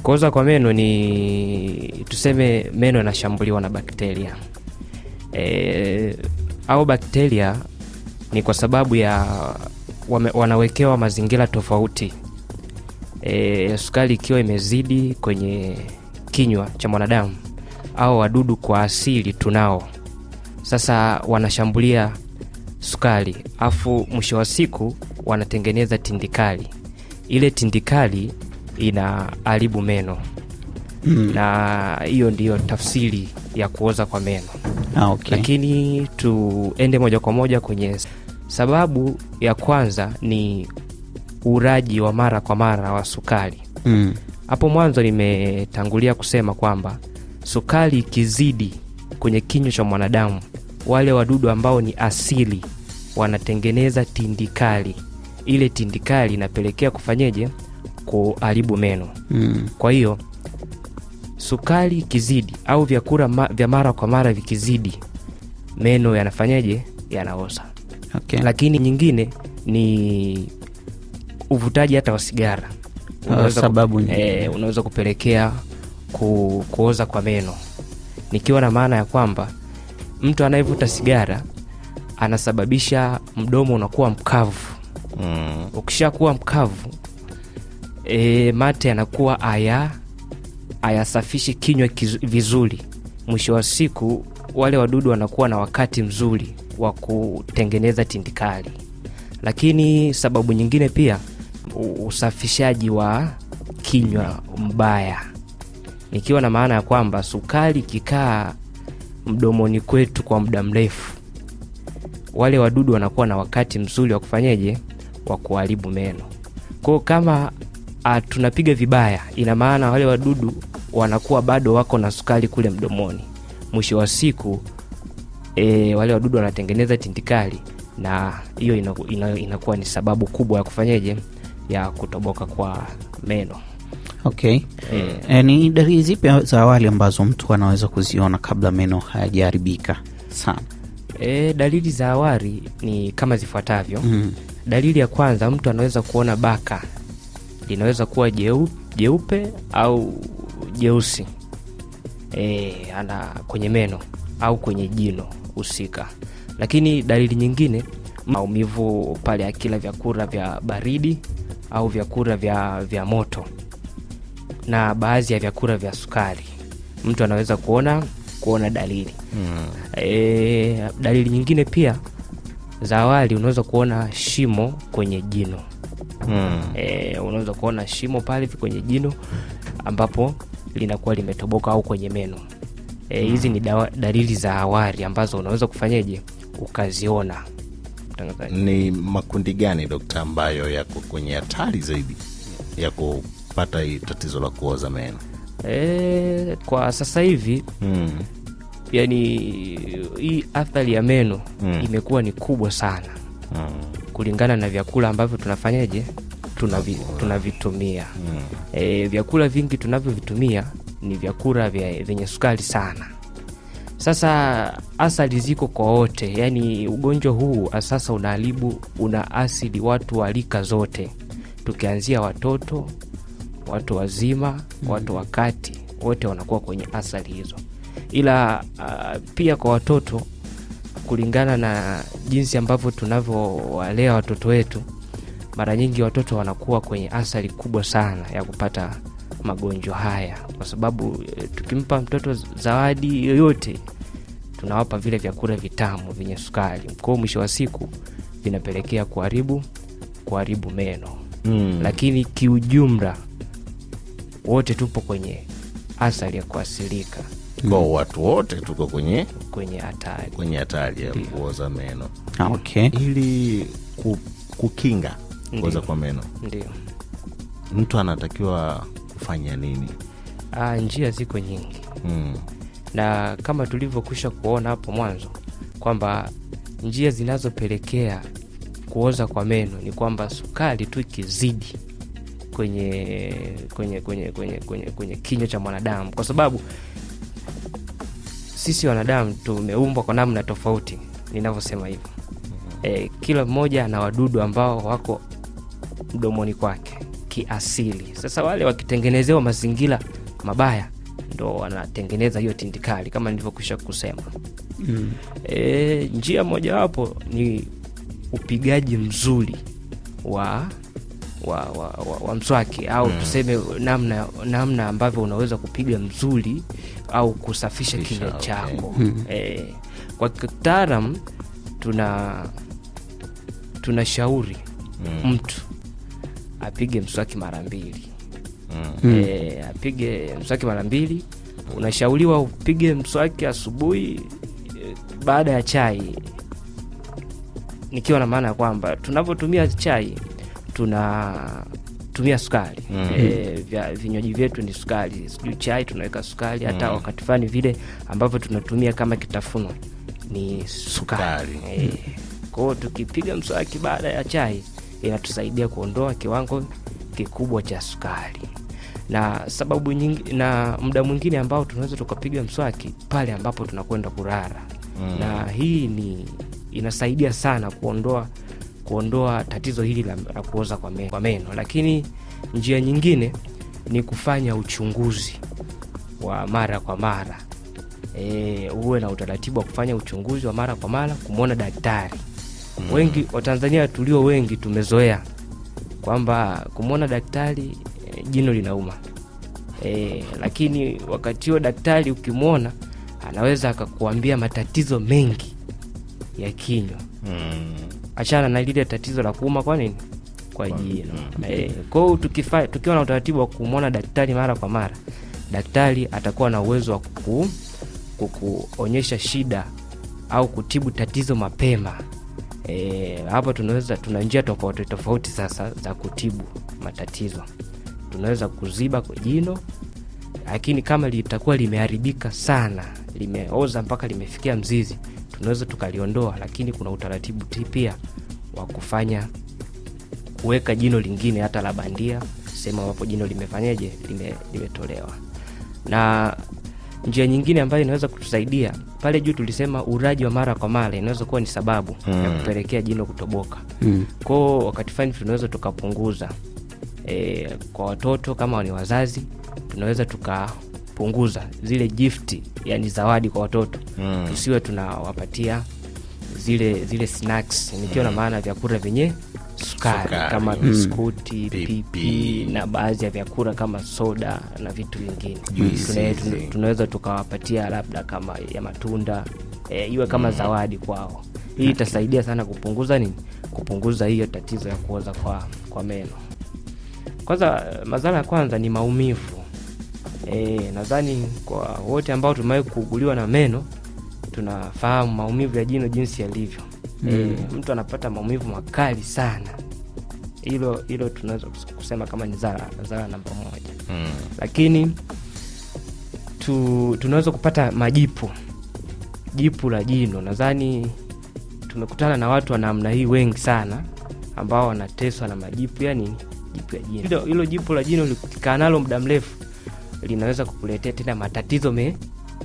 Kuoza kwa meno ni tuseme meno yanashambuliwa na bakteria. Au bakteria ni kwa sababu ya wanawekewa mazingira tofauti. Sukari ikiwa imezidi kwenye kinywa cha mwanadamu au wadudu kwa asili tunao. Sasa wanashambulia sukari, afu mwisho wa siku wanatengeneza tindikali. Ile tindikali inaharibu meno. Na hiyo ndiyo tafsiri ya kuoza kwa meno. Okay. Lakini tuende moja kwa moja kwenye sababu ya kwanza ni uraji wa mara kwa mara wa sukari. Hapo mwanzo nimetangulia kusema kwamba sukari ikizidi kwenye kinywa cha mwanadamu, wale wadudu ambao ni asili wanatengeneza tindikali. Ile tindikali inapelekea kufanyeje? Kuharibu meno. Kwa hiyo sukari ikizidi au vyakula vya mara kwa mara vikizidi, meno yanafanyaje? Yanaoza. Okay. Lakini nyingine ni uvutaji hata wa sigara. Unaweza kupelekea kuoza kwa meno. Nikiwa na maana ya kwamba mtu anayevuta sigara anasababisha mdomo unakuwa mkavu. Ukishakuwa mkavu, mate yanakuwa hayasafishi kinywa vizuri. Mwisho wa siku wale wadudu wanakuwa na wakati mzuri wa kutengeneza tindikali. Lakini sababu nyingine pia, usafishaji wa kinywa mbaya. Nikiwa na maana ya kwamba sukari kikaa mdomoni kwetu kwa muda mrefu, wale wadudu wanakuwa na wakati mzuri wa kufanyeje? Wa kuharibu meno. Kwa kama tunapiga vibaya, ina maana wale wadudu wanakuwa bado wako na sukari kule mdomoni. Mwisho wa siku wale wadudu wanatengeneza tindikali, na hiyo inakuwa ni sababu kubwa ya kufanyeje? Ya kutoboka kwa meno. Okay. Ni dalili zipi za awali ambazo mtu anaweza kuziona kabla meno hayajaribika sana? Dalili za awali ni kama zifuatavyo. Dalili ya kwanza, mtu anaweza kuona baka linaweza kuwa jeupe au jeusi ana kwenye meno au kwenye jino husika. Lakini dalili nyingine, maumivu pale akila vyakula vya baridi au vyakula vya moto na baadhi ya vyakula vya sukari, mtu anaweza kuona dalili. Dalili nyingine pia za awali, unaweza kuona shimo kwenye jino. Unaweza kuona shimo pale kwenye jino ambapo linakuwa limetoboka au kwenye meno. Hizi ni dalili za awali ambazo unaweza kufanyeje? Ukaziona. Ni makundi gani dokta ambayo yako kwenye hatari zaidi ya kupata tatizo la kuoza meno? Kwa sasa hivi yani hii athari ya meno imekuwa ni kubwa sana kulingana na vyakula ambavyo tunafanyaje? Tunavitumia. Vyakula vingi tunavyovitumia ni vyakula vyenye sukari sana. Sasa athari ziko kwa wote. Yani ugonjwa huu sasa una asili watu wa rika zote, tukianzia watoto, watu wazima, watu wakati, wote wanakuwa kwenye athari hizo. Ila pia kwa watoto, kulingana na jinsi ambavyo tunavyowalea watoto wetu, mara nyingi watoto wanakuwa kwenye athari kubwa sana ya kupata magonjwa haya, kwa sababu tukimpa mtoto zawadi yoyote, tunawapa vile vyakula vitamu vyenye sukari. Kwa mwisho wa siku vinapelekea kuharibu meno. Lakini kiujumla wote tupo kwenye athari ya kuasilika. Kwa watu wote tuko kwenye hatari ya kuoza meno. Okay. Ili kukinga kuoza kwa meno, ndio mtu anatakiwa kufanya nini? Njia ziko nyingi. Na kama tulivyokwisha kuona hapo mwanzo kwamba njia zinazopelekea kuoza kwa meno ni kwamba sukari tu ikizidi kwenye kinywa cha mwanadamu, kwa sababu sisi wanadamu tumeumbwa kwa namna tofauti. Ninavyosema hivyo, kila mmoja ana wadudu ambao wako mdomoni kwake. kiasili. Sasa wale wakitengenezewa mazingira mabaya ndo wanatengeneza hiyo tindikali kama nilivyokwisha kusema. Njia moja wapo ni upigaji mzuri wa mswaki au tuseme namna ambavyo unaweza kupiga mzuri au kusafisha kinywa chako. Kwa kitaalam tunashauri mtu apige mswaki mara 2. Apige mswaki mara 2. Unashauriwa upige mswaki asubuhi baada ya chai, nikiwa na maana kwamba tunapotumia chai tunatumia sukari. Vinywaji vyetu ni sukari, sijui chai tunaweka sukari, hata wakati fulani vile ambavyo tunatumia kama kitafuno ni sukari. Kwa hiyo tukipiga mswaki baada ya chai inatusaidia kuondoa kiwango kikubwa cha sukari. Na sababu nyingi, na muda mwingine ambao tunaweza tukapiga mswaki pale ambapo tunakwenda kulala. Na hii inasaidia sana kuondoa tatizo hili la kuoza kwa meno. Lakini njia nyingine ni kufanya uchunguzi wa mara kwa mara. Uwe na utaratibu wa kufanya uchunguzi wa mara kwa mara, kumwona daktari. Wengi wa Tanzania tulio wengi tumezoea kwamba kumwona daktari jino linauma. Lakini wakati huo daktari ukimwona anaweza akakuambia matatizo mengi ya kinywa. Achana na lile tatizo la kuuma kwa nini? Kwa jino. Kwa hiyo tukiwa na utaratibu wa kumwona daktari mara kwa mara, daktari atakuwa na uwezo wa kukuonyesha shida au kutibu tatizo mapema. Hapo tuna njia tofauti sasa za kutibu matatizo. Tunaweza kuziba kwa jino, lakini kama litakuwa limeharibika sana, limeoza mpaka limefikia mzizi, tunaweza tukaliondoa. Lakini kuna utaratibu pia wa kuweka jino lingine hata la bandia sema hapo jino limefanyaje, limetolewa. Na njia nyingine ambayo inaweza kutusaidia pale juu, tulisema uraji wa mara kwa mara inaweza kuwa ni sababu ya kupelekea jino kutoboka. Kwa wakati fulani tunaweza tukapunguza. Kwa watoto kama ni wazazi, tunaweza tukapunguza zile gifti, yani zawadi kwa watoto. Tusiwe tunawapatia zile snacks, nikiwa na maana vyakula vyenye sukari kama biskuti, pipi na baadhi ya vyakula kama soda na vitu vingine. Tunaweza tukawapatia labda kama ya matunda, iwe kama zawadi kwao. Hii itasaidia sana kupunguza hiyo tatizo ya kuoza kwa meno. Kwanza, madhara ya kwanza ni maumivu. Nadhani kwa wote ambao tumewahi kuuguliwa na meno tunafahamu maumivu ya jino jinsi yalivyo. Mtu anapata maumivu makali sana. Hilo tunaweza kusema kama ni dhara namba 1. Lakini tunaweza kupata jipu la jino. Nadhani tumekutana na watu wa namna hii wengi sana ambao wanateswa na majipu, yani jipu ya jino. Hilo jipu la jino likikaa nalo muda mrefu linaweza kukuletea tena matatizo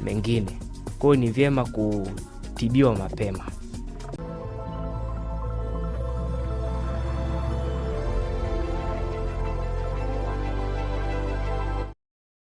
mengine. Kwa hiyo ni vyema kutibiwa mapema.